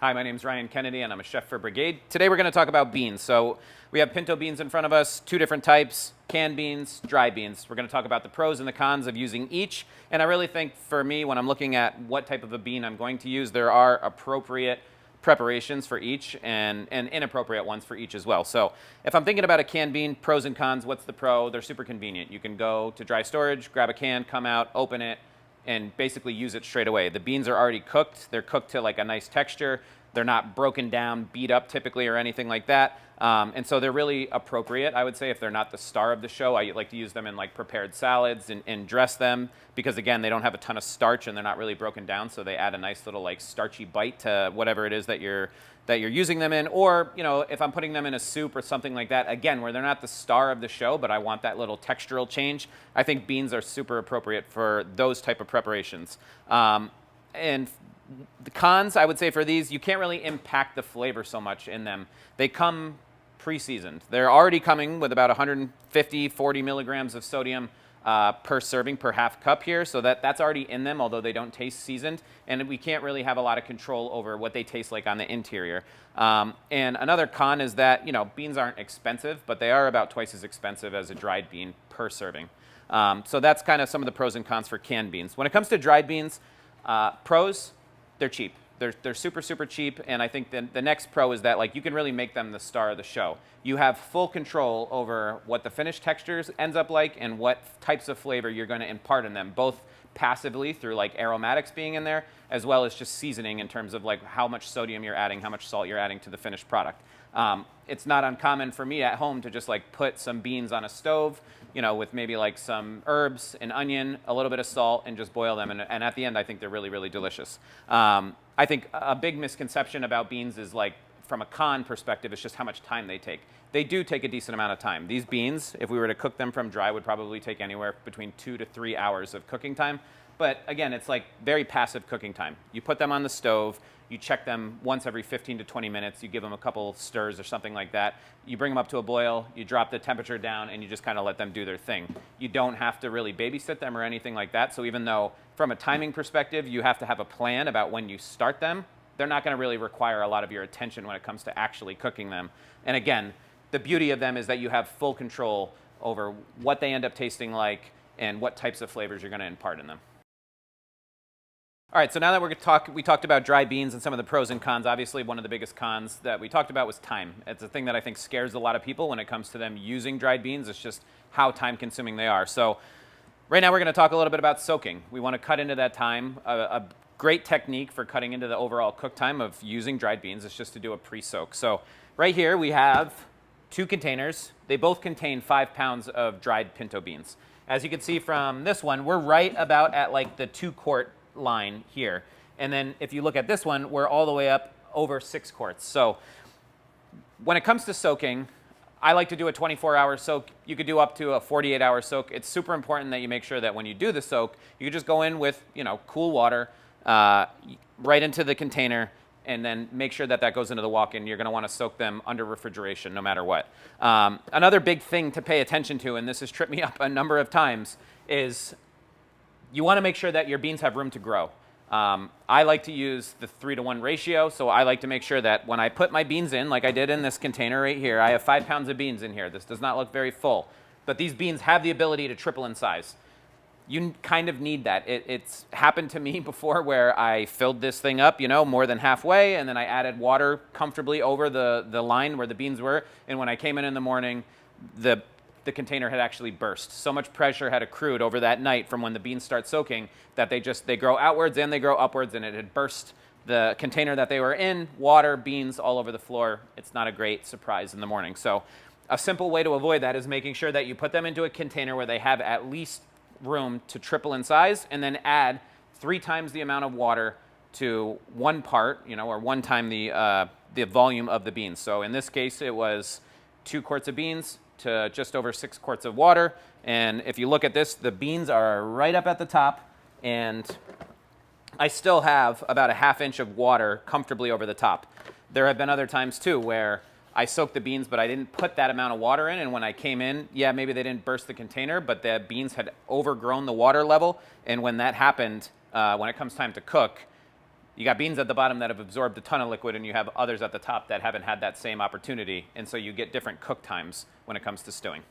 Hi, my name is Ryan Kennedy, and I'm a chef for Brigade. Today we're going to talk about beans. So we have pinto beans in front of us, two different types, canned beans, dry beans. We're going to talk about the pros and the cons of using each. And I really think for me, when I'm looking at what type of a bean I'm going to use, there are appropriate preparations for each and inappropriate ones for each as well. So if I'm thinking about a canned bean, pros and cons, what's the pro? They're super convenient. You can go to dry storage, grab a can, come out, open it, and basically use it straight away. The beans are already cooked. They're cooked to like a nice texture. They're not broken down, beat up typically or anything like that. And so they're really appropriate, I would say, if they're not the star of the show. I like to use them in like prepared salads and dress them because, again, they don't have a ton of starch and they're not really broken down, so they add a nice little like starchy bite to whatever it is that you're using them in. Or, you know, if I'm putting them in a soup or something like that, again, where they're not the star of the show, but I want that little textural change, I think beans are super appropriate for those type of preparations. And the cons, I would say for these, you can't really impact the flavor so much in them. They come pre-seasoned. They're already coming with about 150, 40 milligrams of sodium per serving, per half cup here. So that's already in them, although they don't taste seasoned. And we can't really have a lot of control over what they taste like on the interior. And another con is that, you know, beans aren't expensive, but they are about twice as expensive as a dried bean per serving. So that's kind of some of the pros and cons for canned beans. When it comes to dried beans, pros, they're cheap. They're super, super cheap, and I think the next pro is that like you can really make them the star of the show. You have full control over what the finished textures ends up like and what types of flavor you're going to impart in them, both passively through like aromatics being in there, as well as just seasoning in terms of like how much sodium you're adding, how much salt you're adding to the finished product. It's not uncommon for me at home to just like put some beans on a stove, you know, with maybe like some herbs, an onion, a little bit of salt, and just boil them. And at the end, I think they're really, really delicious. I think a big misconception about beans is like, from a con perspective, it's just how much time they take. They do take a decent amount of time. These beans, if we were to cook them from dry, would probably take anywhere between 2 to 3 hours of cooking time. But again, it's like very passive cooking time. You put them on the stove, you check them once every 15 to 20 minutes, you give them a couple stirs or something like that, you bring them up to a boil, you drop the temperature down, and you just kind of let them do their thing. You don't have to really babysit them or anything like that, so even though from a timing perspective you have to have a plan about when you start them, they're not going to really require a lot of your attention when it comes to actually cooking them. And again, the beauty of them is that you have full control over what they end up tasting like and what types of flavors you're going to impart in them. All right, so now that we talked about dry beans and some of the pros and cons. Obviously, one of the biggest cons that we talked about was time. It's a thing that I think scares a lot of people when it comes to them using dried beans. It's just how time-consuming they are. So right now we're going to talk a little bit about soaking. We want to cut into that time. A great technique for cutting into the overall cook time of using dried beans is just to do a pre-soak. So right here we have 2 containers. They both contain 5 pounds of dried pinto beans. As you can see from this one, we're right about at like the 2-quart line here. And then if you look at this one, we're all the way up over 6 quarts. So when it comes to soaking, I like to do a 24-hour soak. You could do up to a 48-hour soak. It's super important that you make sure that when you do the soak, you just go in with, you know, cool water right into the container, and then make sure that that goes into the walk-in. You're going to want to soak them under refrigeration no matter what. Another big thing to pay attention to, and this has tripped me up a number of times, is you want to make sure that your beans have room to grow. I like to use the 3-to-1 ratio, so I like to make sure that when I put my beans in, like I did in this container right here, I have 5 pounds of beans in here. This does not look very full, but these beans have the ability to triple in size. You kind of need that. It's happened to me before where I filled this thing up, you know, more than halfway, and then I added water comfortably over the line where the beans were, and when I came in the morning, the container had actually burst. So much pressure had accrued over that night from when the beans start soaking that they grow outwards and they grow upwards, and it had burst the container that they were in, water, beans all over the floor. It's not a great surprise in the morning. So a simple way to avoid that is making sure that you put them into a container where they have at least room to triple in size, and then add 3 times the amount of water to 1 part, you know, or 1 time the volume of the beans. So in this case, it was 2 quarts of beans to just over 6 quarts of water. And if you look at this, the beans are right up at the top, and I still have about a ½ inch of water comfortably over the top. There have been other times too where I soaked the beans, but I didn't put that amount of water in, and when I came in, yeah, maybe they didn't burst the container, but the beans had overgrown the water level, and when that happened, when it comes time to cook, You got beans at the bottom that have absorbed a ton of liquid, and you have others at the top that haven't had that same opportunity, and so you get different cook times when it comes to stewing.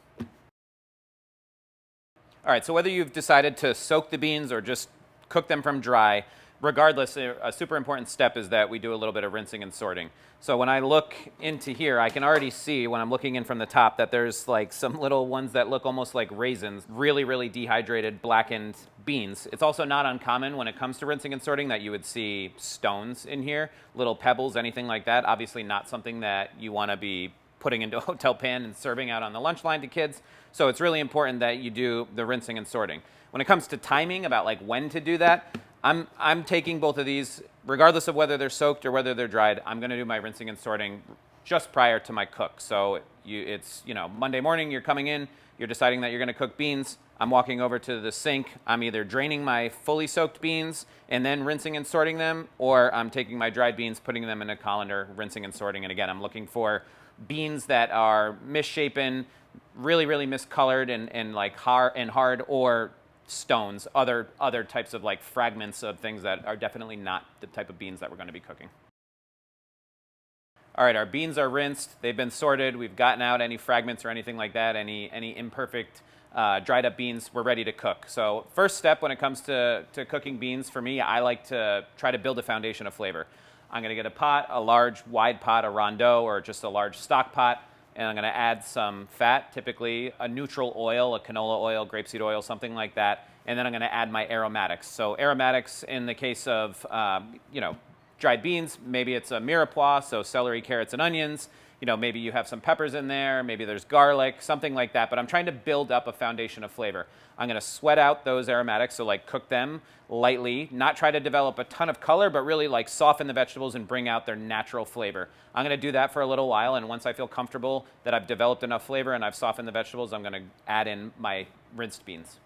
All right, so whether you've decided to soak the beans or just cook them from dry, regardless, a super important step is that we do a little bit of rinsing and sorting. So when I look into here, I can already see when I'm looking in from the top that there's like some little ones that look almost like raisins, really, really dehydrated, blackened beans. It's also not uncommon when it comes to rinsing and sorting that you would see stones in here, little pebbles, anything like that. Obviously not something that you want to be putting into a hotel pan and serving out on the lunch line to kids. So it's really important that you do the rinsing and sorting. When it comes to timing about like when to do that, I'm taking both of these, regardless of whether they're soaked or whether they're dried. I'm going to do my rinsing and sorting just prior to my cook. So it's Monday morning, you're coming in, you're deciding that you're going to cook beans. I'm walking over to the sink. I'm either draining my fully soaked beans and then rinsing and sorting them, or I'm taking my dried beans, putting them in a colander, rinsing and sorting. And again, I'm looking for beans that are misshapen, really, really miscolored and like hard, or stones, other types of like fragments of things that are definitely not the type of beans that we're going to be cooking. All right, our beans are rinsed. They've been sorted. We've gotten out any fragments or anything like that, any imperfect dried up beans. We're ready to cook. So first step when it comes to cooking beans, for me, I like to try to build a foundation of flavor. I'm going to get a pot, a large wide pot, a rondeau, or just a large stock pot, and I'm going to add some fat, typically a neutral oil, a canola oil, grapeseed oil, something like that, and then I'm going to add my aromatics. So aromatics in the case of dried beans, maybe it's a mirepoix, so celery, carrots, and onions. Maybe you have some peppers in there, maybe there's garlic, something like that, but I'm trying to build up a foundation of flavor. I'm going to sweat out those aromatics, so like cook them lightly, not try to develop a ton of color, but really like soften the vegetables and bring out their natural flavor. I'm going to do that for a little while, and once I feel comfortable that I've developed enough flavor and I've softened the vegetables, I'm going to add in my rinsed beans.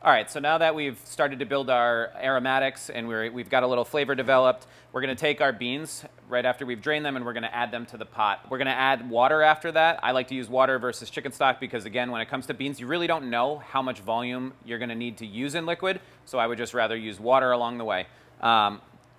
All right, so now that we've started to build our aromatics and we've got a little flavor developed, we're going to take our beans right after we've drained them and we're going to add them to the pot. We're going to add water after that. I like to use water versus chicken stock because, again, when it comes to beans, you really don't know how much volume you're going to need to use in liquid, so I would just rather use water along the way.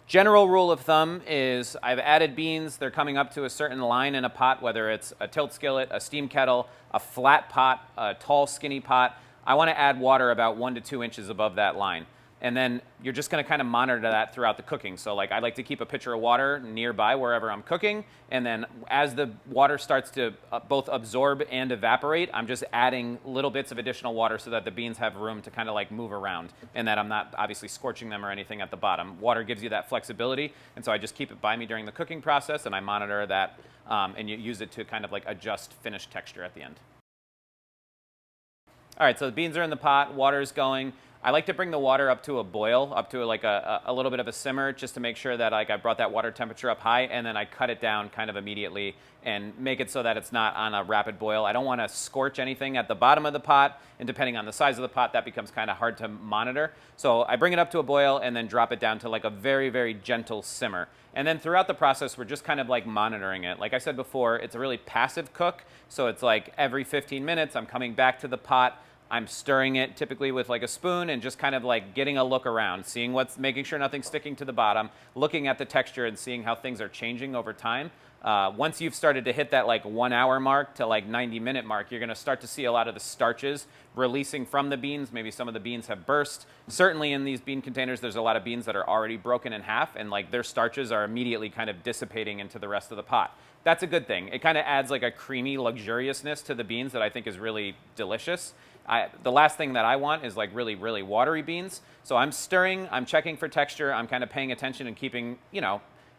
General rule of thumb is I've added beans. They're coming up to a certain line in a pot, whether it's a tilt skillet, a steam kettle, a flat pot, a tall, skinny pot. I want to add water about 1 to 2 inches above that line. And then you're just going to kind of monitor that throughout the cooking. So like I like to keep a pitcher of water nearby wherever I'm cooking. And then as the water starts to both absorb and evaporate, I'm just adding little bits of additional water so that the beans have room to kind of like move around and that I'm not obviously scorching them or anything at the bottom. Water gives you that flexibility. And so I just keep it by me during the cooking process and I monitor that and you use it to kind of like adjust finished texture at the end. All right, so the beans are in the pot, water's going. I like to bring the water up to a boil, up to like a little bit of a simmer, just to make sure that like I brought that water temperature up high, and then I cut it down kind of immediately and make it so that it's not on a rapid boil. I don't want to scorch anything at the bottom of the pot, and depending on the size of the pot, that becomes kind of hard to monitor. So I bring it up to a boil and then drop it down to like a very, very gentle simmer. And then throughout the process, we're just kind of like monitoring it. Like I said before, it's a really passive cook, so it's like every 15 minutes I'm coming back to the pot, I'm stirring it typically with like a spoon and just kind of like getting a look around, making sure nothing's sticking to the bottom, looking at the texture and seeing how things are changing over time. Once you've started to hit that like 1 hour mark to like 90-minute mark, you're going to start to see a lot of the starches releasing from the beans. Maybe some of the beans have burst. Certainly in these bean containers, there's a lot of beans that are already broken in half and like their starches are immediately kind of dissipating into the rest of the pot. That's a good thing. It kind of adds like a creamy luxuriousness to the beans that I think is really delicious. The last thing that I want is like really, really watery beans. So I'm stirring, I'm checking for texture, I'm kind of paying attention and keeping,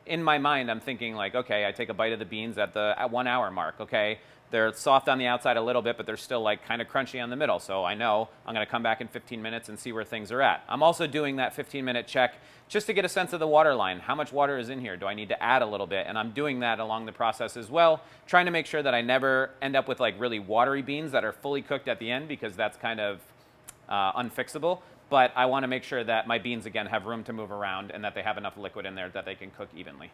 in my mind, I'm thinking like, okay, I take a bite of the beans at 1 hour mark, okay? They're soft on the outside a little bit, but they're still like kind of crunchy on the middle. So I know I'm going to come back in 15 minutes and see where things are at. I'm also doing that 15-minute check just to get a sense of the water line. How much water is in here? Do I need to add a little bit? And I'm doing that along the process as well, trying to make sure that I never end up with like really watery beans that are fully cooked at the end because that's kind of unfixable. But I want to make sure that my beans, again, have room to move around and that they have enough liquid in there that they can cook evenly.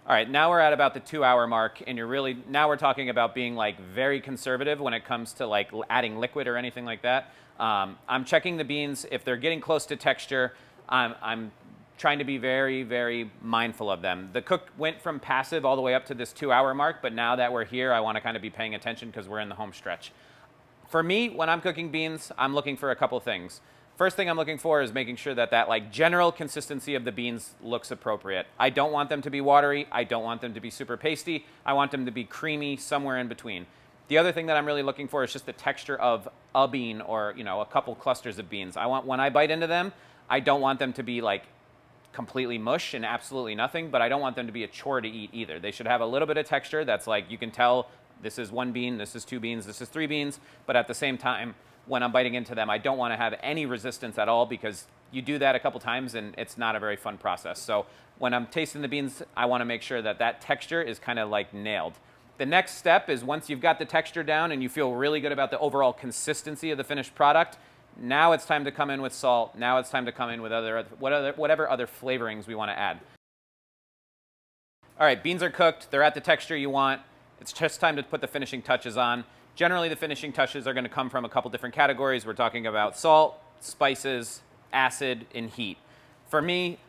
All right, now we're at about the 2 hour mark, and now we're talking about being like very conservative when it comes to like adding liquid or anything like that. I'm checking the beans. If they're getting close to texture, I'm trying to be very, very mindful of them. The cook went from passive all the way up to this 2 hour mark, but now that we're here, I want to kind of be paying attention because we're in the home stretch. For me, when I'm cooking beans, I'm looking for a couple things. First thing I'm looking for is making sure that like general consistency of the beans looks appropriate. I don't want them to be watery. I don't want them to be super pasty. I want them to be creamy, somewhere in between. The other thing that I'm really looking for is just the texture of a bean or, a couple clusters of beans. When I bite into them, I don't want them to be like completely mush and absolutely nothing, but I don't want them to be a chore to eat either. They should have a little bit of texture that's like you can tell this is one bean, this is two beans, this is three beans, but at the same time, when I'm biting into them, I don't want to have any resistance at all because you do that a couple times and it's not a very fun process. So when I'm tasting the beans, I want to make sure that that texture is kind of like nailed. The next step is once you've got the texture down and you feel really good about the overall consistency of the finished product, now it's time to come in with salt. Now it's time to come in with whatever other flavorings we want to add. All right, beans are cooked. They're at the texture you want. It's just time to put the finishing touches on. Generally, the finishing touches are going to come from a couple different categories. We're talking about salt, spices, acid, and heat. For me,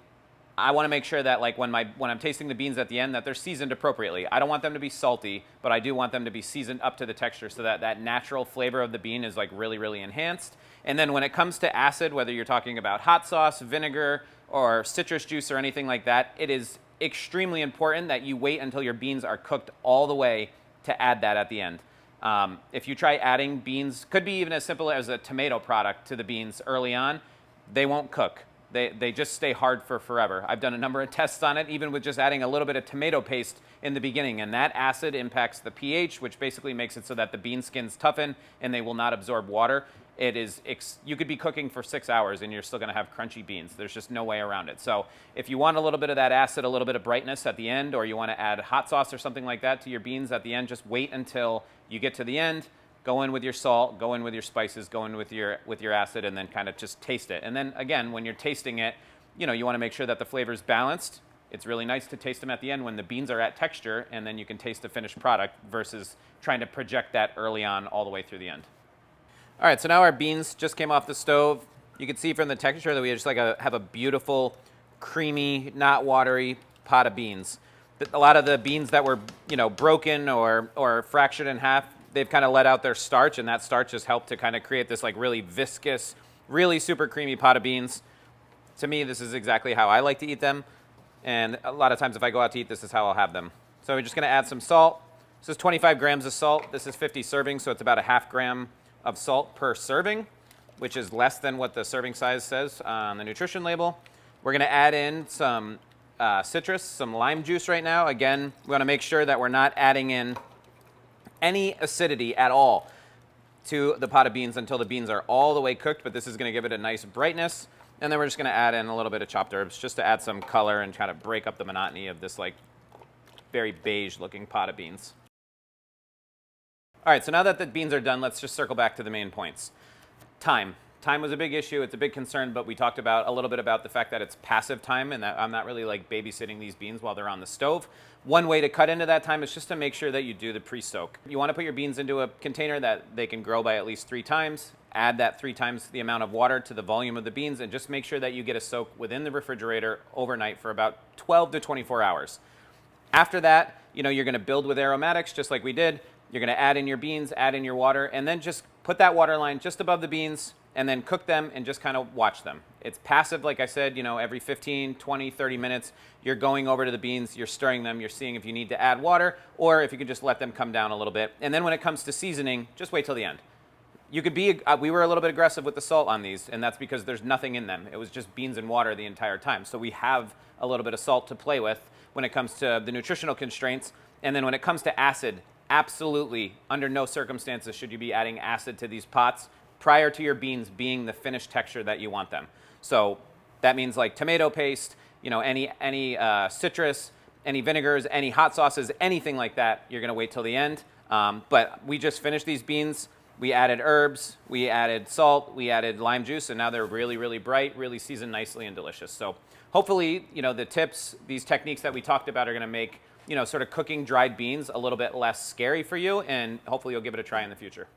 I want to make sure that like when I'm tasting the beans at the end that they're seasoned appropriately. I don't want them to be salty, but I do want them to be seasoned up to the texture so that that natural flavor of the bean is like really, really enhanced. And then when it comes to acid, whether you're talking about hot sauce, vinegar, or citrus juice or anything like that, it is extremely important that you wait until your beans are cooked all the way to add that at the end. If you try adding beans, could be even as simple as a tomato product to the beans early on, they won't cook. They just stay hard for forever. I've done a number of tests on it, even with just adding a little bit of tomato paste in the beginning, and that acid impacts the pH, which basically makes it so that the bean skins toughen and they will not absorb water. You could be cooking for 6 hours and you're still going to have crunchy beans. There's just no way around it. So if you want a little bit of that acid, a little bit of brightness at the end, or you want to add hot sauce or something like that to your beans at the end, just wait until you get to the end. Go in with your salt, go in with your spices, go in with your acid, and then kind of just taste it. And then again, when you're tasting it, you want to make sure that the flavor is balanced. It's really nice to taste them at the end when the beans are at texture, and then you can taste the finished product versus trying to project that early on all the way through the end. All right, so now our beans just came off the stove. You can see from the texture that we just have a beautiful, creamy, not watery pot of beans. A lot of the beans that were broken or fractured in half, they've kind of let out their starch, and that starch has helped to kind of create this like really viscous, really super creamy pot of beans. To me, this is exactly how I like to eat them, and a lot of times if I go out to eat, this is how I'll have them. So we're just going to add some salt. This is 25 grams of salt. This is 50 servings, so it's about a half gram of salt per serving, which is less than what the serving size says on the nutrition label. We're going to add in some citrus, some lime juice right now. Again, we want to make sure that we're not adding in any acidity at all to the pot of beans until the beans are all the way cooked, but this is going to give it a nice brightness. And then we're just going to add in a little bit of chopped herbs just to add some color and kind of break up the monotony of this like very beige looking pot of beans. All right, so now that the beans are done, let's just circle back to the main points. Time. Time was a big issue. It's a big concern, but we talked a little bit about the fact that it's passive time and that I'm not really like babysitting these beans while they're on the stove. One way to cut into that time is just to make sure that you do the pre-soak. You want to put your beans into a container that they can grow by at least 3 times. Add that 3 times the amount of water to the volume of the beans and just make sure that you get a soak within the refrigerator overnight for about 12 to 24 hours. After that, you're going to build with aromatics just like we did. You're going to add in your beans, add in your water, and then just put that water line just above the beans and then cook them and just kind of watch them. It's passive, like I said, every 15, 20, 30 minutes, you're going over to the beans, you're stirring them, you're seeing if you need to add water or if you can just let them come down a little bit. And then when it comes to seasoning, just wait till the end. You could we were a little bit aggressive with the salt on these, and that's because there's nothing in them. It was just beans and water the entire time. So we have a little bit of salt to play with when it comes to the nutritional constraints. And then when it comes to acid, absolutely, under no circumstances should you be adding acid to these pots prior to your beans being the finished texture that you want them. So that means like tomato paste, any citrus, any vinegars, any hot sauces, anything like that, you're gonna wait till the end. But we just finished these beans. We added herbs, we added salt, we added lime juice, and now they're really, really bright, really seasoned nicely and delicious. So hopefully, the tips, these techniques that we talked about are going to make, sort of cooking dried beans a little bit less scary for you, and hopefully you'll give it a try in the future.